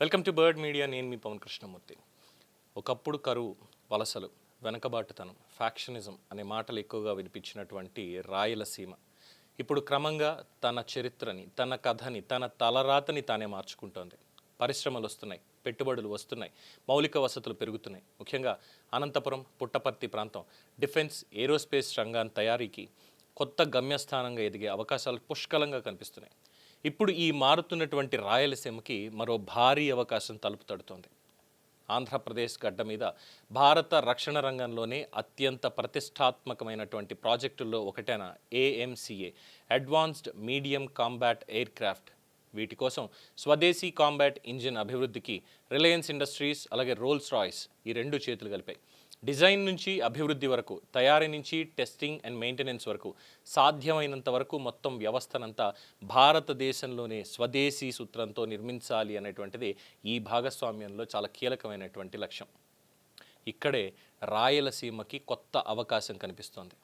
Welcome to bird media. నేను మీ పవన్ కృష్ణమూర్తి. ఒకప్పుడు కరువు, వలసలు, వెనకబాటుతనం, ఫ్యాక్షనిజం అనే మాటలు ఎక్కువగా వినిపించినటువంటి రాయలసీమ ఇప్పుడు క్రమంగా తన చరిత్రని, తన కథని, తన తలరాతని తానే మార్చుకుంటోంది. పరిశ్రమలు వస్తున్నాయి, పెట్టుబడులు వస్తున్నాయి, మౌలిక వసతులు పెరుగుతున్నాయి. ముఖ్యంగా అనంతపురం, పుట్టపర్తి ప్రాంతం డిఫెన్స్, ఏరోస్పేస్ రంగాన్ని తయారీకి కొత్త గమ్యస్థానంగా ఎదిగే అవకాశాలు పుష్కలంగా కనిపిస్తున్నాయి. ఇప్పుడు ఈ మారుతున్నటువంటి రాయలసీమకి మరో భారీ అవకాశం తలుపు తడుతోంది. ఆంధ్రప్రదేశ్ గడ్డ మీద భారత రక్షణ రంగంలోనే అత్యంత ప్రతిష్టాత్మకమైనటువంటి ప్రాజెక్టుల్లో ఒకటైన AMCA, advanced medium combat aircraft. వీటి కోసం స్వదేశీ కాంబాట్ ఇంజిన్ అభివృద్ధికి రిలయన్స్ ఇండస్ట్రీస్ అలాగే రోల్స్ రాయ్స్ ఈ రెండు చేతులు కలిపాయి. డిజైన్ నుంచి అభివృద్ధి వరకు, తయారీ నుంచి టెస్టింగ్ అండ్ మెయింటెనెన్స్ వరకు సాధ్యమైనంత వరకు మొత్తం వ్యవస్థనంతా భారతదేశంలోనే స్వదేశీ సూత్రంతో నిర్మించాలి అనేటువంటిది ఈ భాగస్వామ్యంలో చాలా కీలకమైనటువంటి లక్ష్యం. ఇక్కడే రాయలసీమకి కొత్త అవకాశం కనిపిస్తోంది.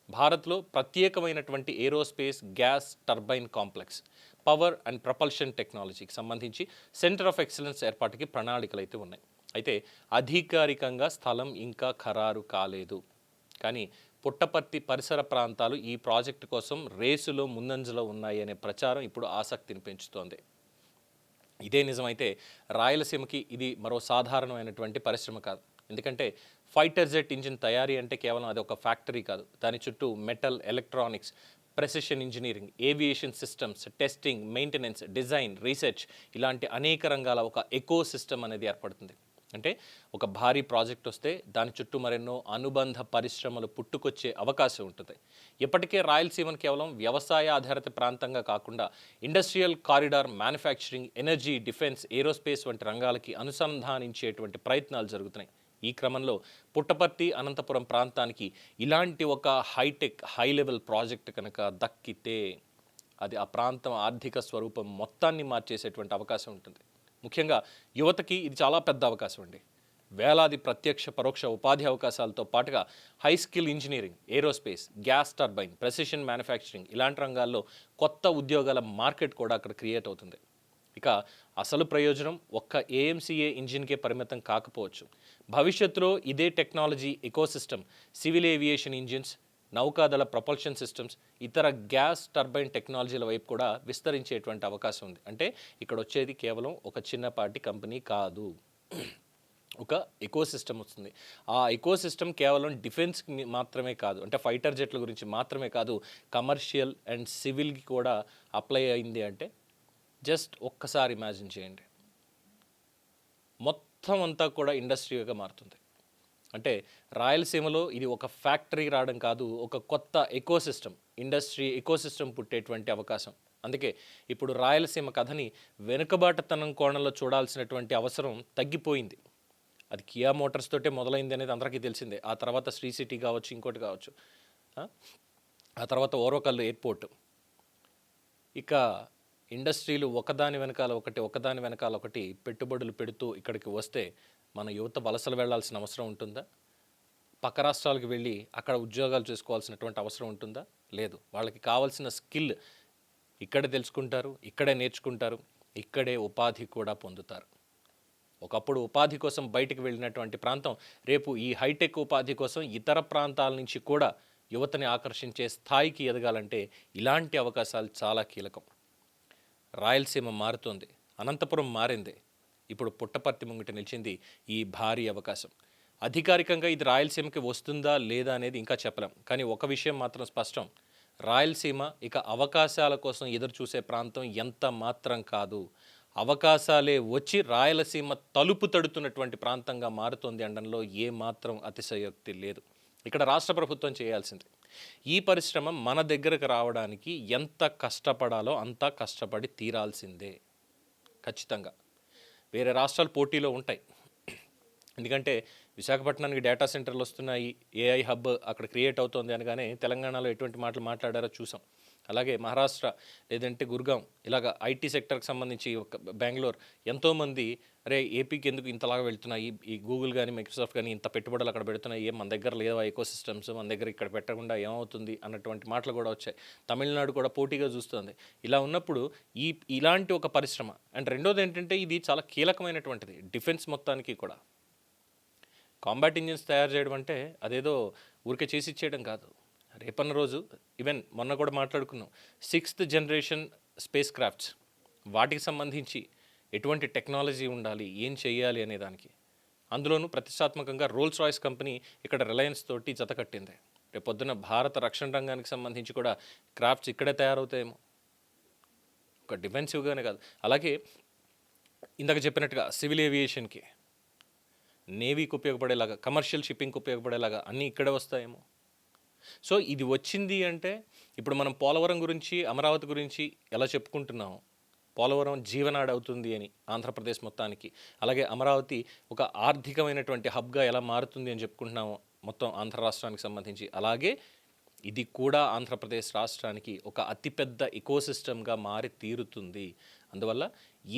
భారత్లో ప్రత్యేకమైనటువంటి aerospace gas turbine complex, power and propulsion టెక్నాలజీకి సంబంధించి సెంటర్ ఆఫ్ ఎక్సలెన్స్ ఏర్పాటుకి ప్రణాళికలు అయితే ఉన్నాయి. అయితే అధికారికంగా స్థలం ఇంకా ఖరారు కాలేదు. కానీ పుట్టపర్తి పరిసర ప్రాంతాలు ఈ ప్రాజెక్టు కోసం రేసులో ముందంజలో ఉన్నాయి అనే ప్రచారం ఇప్పుడు ఆసక్తిని పెంచుతోంది. ఇదే నిజమైతే రాయలసీమకి ఇది మరో సాధారణమైనటువంటి పరిశ్రమ కాదు. ఎందుకంటే ఫైటర్ జెట్ ఇంజిన్ తయారీ అంటే కేవలం అది ఒక ఫ్యాక్టరీ కాదు. దాని చుట్టూ metal, electronics, precision engineering, aviation systems, testing, maintenance, design, research ఇలాంటి అనేక రంగాల ఒక ఎకో సిస్టమ్ అనేది ఏర్పడుతుంది. అంటే ఒక భారీ ప్రాజెక్ట్ వస్తే దాని చుట్టూ మరెన్నో అనుబంధ పరిశ్రమలు పుట్టుకొచ్చే అవకాశం ఉంటుంది. ఇప్పటికే రాయలసీమను కేవలం వ్యవసాయ ఆధారిత ప్రాంతంగా కాకుండా industrial corridor, manufacturing, energy, defence, aerospace వంటి రంగాలకి అనుసంధానించేటువంటి ప్రయత్నాలు జరుగుతున్నాయి. ఈ క్రమంలో పుట్టపర్తి, అనంతపురం ప్రాంతానికి ఇలాంటి ఒక హైటెక్, హై లెవెల్ ప్రాజెక్ట్ కనుక దక్కితే అది ఆ ప్రాంతం ఆర్థిక స్వరూపం మొత్తాన్ని మార్చేసేటువంటి అవకాశం ఉంటుంది. ముఖ్యంగా యువతకి ఇది చాలా పెద్ద అవకాశం అండి. వేలాది ప్రత్యక్ష, పరోక్ష ఉపాధి అవకాశాలతో పాటుగా high skill engineering, aerospace, gas turbine, precision manufacturing ఇలాంటి రంగాల్లో కొత్త ఉద్యోగాల మార్కెట్ కూడా అక్కడ క్రియేట్ అవుతుంది. ఇక అసలు ప్రయోజనం ఒక్క ఏఎంసీఏ ఇంజిన్కే పరిమితం కాకపోవచ్చు. భవిష్యత్తులో ఇదే technology ecosystem civil aviation engines, నౌకాదళ ప్రపల్షన్ సిస్టమ్స్, ఇతర గ్యాస్ టర్బైన్ టెక్నాలజీల వైపు కూడా విస్తరించేటువంటి అవకాశం ఉంది. అంటే ఇక్కడ వచ్చేది కేవలం ఒక చిన్నపాటి కంపెనీ కాదు, ఒక ఎకోసిస్టమ్ వస్తుంది. ఆ ఎకోసిస్టమ్ కేవలం డిఫెన్స్కి మాత్రమే కాదు, అంటే ఫైటర్ జెట్ల గురించి మాత్రమే కాదు, కమర్షియల్ అండ్ సివిల్కి కూడా అప్లై అయింది. అంటే జస్ట్ ఒక్కసారి ఇమాజిన్ చేయండి, మొత్తం అంతా కూడా ఇండస్ట్రీగా మారుతుంది. అంటే రాయలసీమలో ఇది ఒక ఫ్యాక్టరీ రావడం కాదు, ఒక కొత్త ఎకోసిస్టమ్, ఇండస్ట్రీ ఎకోసిస్టమ్ పుట్టేటువంటి అవకాశం. అందుకే ఇప్పుడు రాయలసీమ కథని వెనుకబాటుతనం కోణంలో చూడాల్సినటువంటి అవసరం తగ్గిపోయింది. అది కియా మోటార్స్ తోటే మొదలైంది అనేది అందరికీ తెలిసిందే. ఆ తర్వాత శ్రీ సిటీ కావచ్చు, ఇంకోటి కావచ్చు, ఆ తర్వాత ఓరోకల్లు ఎయిర్పోర్ట్. ఇక ఇండస్ట్రీలు ఒకదాని వెనకాల ఒకటి పెట్టుబడులు పెడుతూ ఇక్కడికి వస్తే మన యువత వలసలు వెళ్లాల్సిన అవసరం ఉంటుందా? పక్క రాష్ట్రాలకు వెళ్ళి అక్కడ ఉద్యోగాలు చేసుకోవాల్సినటువంటి అవసరం ఉంటుందా? లేదు. వాళ్ళకి కావాల్సిన స్కిల్ ఇక్కడే తెలుసుకుంటారు, ఇక్కడే నేర్చుకుంటారు, ఇక్కడే ఉపాధి కూడా పొందుతారు. ఒకప్పుడు ఉపాధి కోసం బయటికి వెళ్ళినటువంటి ప్రాంతం రేపు ఈ హైటెక్ ఉపాధి కోసం ఇతర ప్రాంతాల నుంచి కూడా యువతని ఆకర్షించే స్థాయికి ఎదగాలంటే ఇలాంటి అవకాశాలు చాలా కీలకం. రాయలసీమ మారుతోంది, అనంతపురం మారింది, ఇప్పుడు పుట్టపర్తి ముంగిట నిలిచింది ఈ భారీ అవకాశం. అధికారికంగా ఇది రాయలసీమకి వస్తుందా లేదా అనేది ఇంకా చెప్పలేం. కానీ ఒక విషయం మాత్రం స్పష్టం, రాయలసీమ ఇక అవకాశాల కోసం ఎదురు చూసే ప్రాంతం ఎంత మాత్రం కాదు. అవకాశాలే వచ్చి రాయలసీమ తలుపు తడుతున్నటువంటి ప్రాంతంగా మారుతోంది అనడంలో ఏ మాత్రం అతిశయోక్తి లేదు. ఇక్కడ రాష్ట్ర ప్రభుత్వం చేయాల్సింది, ఈ పరిశ్రమ మన దగ్గరకు రావడానికి ఎంత కష్టపడాలో అంత కష్టపడి తీరాల్సిందే. ఖచ్చితంగా వేరే రాష్ట్రాలు పోటీలో ఉంటాయి. ఎందుకంటే విశాఖపట్నానికి డేటా సెంటర్లు వస్తున్నాయి, ఏఐ హబ్ అక్కడ క్రియేట్ అవుతోంది అనగానే తెలంగాణలో ఎటువంటి మాటలు మాట్లాడారో చూసాం. అలాగే మహారాష్ట్ర లేదంటే గుర్గాం ఇలాగ ఐటీ సెక్టర్కి సంబంధించి ఒక బెంగళూరు ఎంతోమంది అరే ఏపీకి ఎందుకు ఇంతలాగా వెళ్తున్నాయి, ఈ గూగుల్ కానీ మైక్రోసాఫ్ట్ కానీ ఇంత పెట్టుబడులు అక్కడ పెడుతున్నాయి, ఏం మన దగ్గర లేవా ఎకో సిస్టమ్స్, మన దగ్గర ఇక్కడ పెట్టకుండా ఏమవుతుంది అన్నటువంటి మాటలు కూడా వచ్చాయి. తమిళనాడు కూడా పోటీగా చూస్తుంది. ఇలా ఉన్నప్పుడు ఇలాంటి ఒక పరిశ్రమ అండ్ రెండోది ఏంటంటే ఇది చాలా కీలకమైనటువంటిది డిఫెన్స్ మొత్తానికి కూడా. కాంబాట్ ఇంజిన్స్ తయారు చేయడం అంటే అదేదో ఊరికే చేసి ఇచ్చేయడం కాదు. రేపన్న రోజు ఈవెన్ మొన్న కూడా మాట్లాడుకున్నాం 6th జనరేషన్ స్పేస్ క్రాఫ్ట్స్, వాటికి సంబంధించి ఎటువంటి టెక్నాలజీ ఉండాలి, ఏం చేయాలి అనే దానికి. అందులోనూ ప్రతిష్టాత్మకంగా రోల్స్ రాయ్స్ కంపెనీ ఇక్కడ రిలయన్స్ తోటి జత కట్టింది. రేపొద్దున భారత రక్షణ రంగానికి సంబంధించి కూడా క్రాఫ్ట్స్ ఇక్కడే తయారవుతాయేమో, ఒక డిఫెన్సివ్గానే కాదు. అలాగే ఇందాక చెప్పినట్టుగా సివిల్ ఏవియేషన్కి, నేవీకి ఉపయోగపడేలాగా, కమర్షియల్ షిప్పింగ్కి ఉపయోగపడేలాగా అన్నీ ఇక్కడే వస్తాయేమో. సో ఇది వచ్చింది అంటే ఇప్పుడు మనం పోలవరం గురించి, అమరావతి గురించి ఎలా చెప్పుకుంటున్నాము, పోలవరం జీవనాడి అవుతుంది అని ఆంధ్రప్రదేశ్ మొత్తానికి, అలాగే అమరావతి ఒక ఆర్థికమైనటువంటి హబ్గా ఎలా మారుతుంది అని చెప్పుకుంటున్నాము మొత్తం ఆంధ్ర రాష్ట్రానికి సంబంధించి, అలాగే ఇది కూడా ఆంధ్రప్రదేశ్ రాష్ట్రానికి ఒక అతిపెద్ద ఎకోసిస్టమ్గా మారి తీరుతుంది. అందువల్ల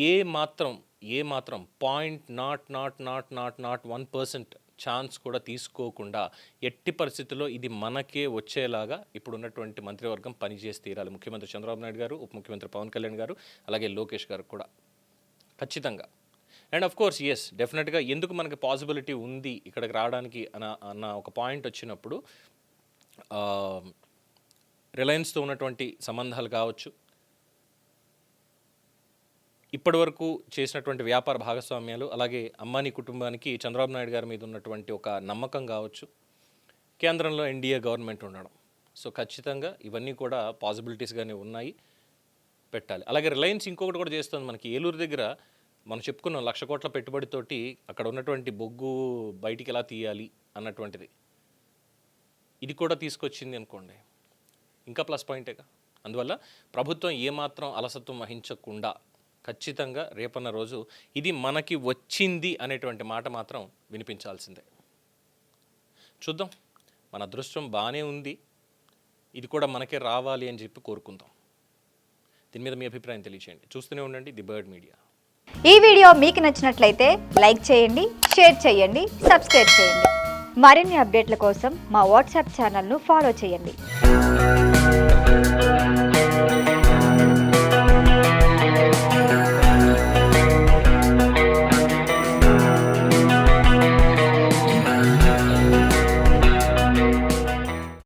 ఏ మాత్రం 0.00001% ఛాన్స్ కూడా తీసుకోకుండా ఎట్టి పరిస్థితుల్లో ఇది మనకే వచ్చేలాగా ఇప్పుడున్నటువంటి మంత్రివర్గం పనిచేసి తీరాలి. ముఖ్యమంత్రి చంద్రబాబు నాయుడు గారు, ఉప ముఖ్యమంత్రి పవన్ కళ్యాణ్ గారు, అలాగే లోకేష్ గారు కూడా ఖచ్చితంగా. అండ్ ఆఫ్ కోర్స్ ఎస్ డెఫినెట్గా ఎందుకు మనకి పాసిబిలిటీ ఉంది ఇక్కడికి రావడానికి అన్న ఒక పాయింట్ వచ్చినప్పుడు రిలయన్స్తో ఉన్నటువంటి సంబంధాలు కావచ్చు, ఇప్పటి వరకు చేసినటువంటి వ్యాపార భాగస్వామ్యాలు, అలాగే అంబానీ కుటుంబానికి చంద్రబాబు నాయుడు గారి మీద ఉన్నటువంటి ఒక నమ్మకం కావచ్చు, కేంద్రంలో ఎన్డీఏ గవర్నమెంట్ ఉండడం. సో ఖచ్చితంగా ఇవన్నీ కూడా పాసిబిలిటీస్గానే ఉన్నాయి, పెట్టాలి. అలాగే రిలయన్స్ ఇంకొకటి కూడా చేస్తుంది. మనకి ఏలూరు దగ్గర మనం చెప్పుకున్నాం 1,00,000 కోట్ల పెట్టుబడితోటి అక్కడ ఉన్నటువంటి బొగ్గు బయటికి ఎలా తీయాలి అన్నటువంటిది, ఇది కూడా తీసుకొచ్చింది అనుకోండి, ఇంకా ప్లస్ పాయింటేగా. అందువల్ల ప్రభుత్వం ఏమాత్రం అలసత్వం వహించకుండా ఖచ్చితంగా రేపన్న రోజు ఇది మనకి వచ్చింది అనేటువంటి మాట మాత్రం వినిపించాల్సిందే. చూద్దాం, మన అదృష్టం బాగానే ఉంది, ఇది కూడా మనకే రావాలి అని చెప్పి కోరుకుందాం. దీని మీద మీ అభిప్రాయం తెలియచేయండి. చూస్తూనే ఉండండి ది బర్డ్ మీడియా. ఈ వీడియో మీకు నచ్చినట్లయితే లైక్ చేయండి, షేర్ చేయండి, సబ్స్క్రైబ్ చేయండి. మరిన్ని అప్డేట్ల కోసం మా వాట్సాప్ ఛానల్ను ఫాలో చేయండి.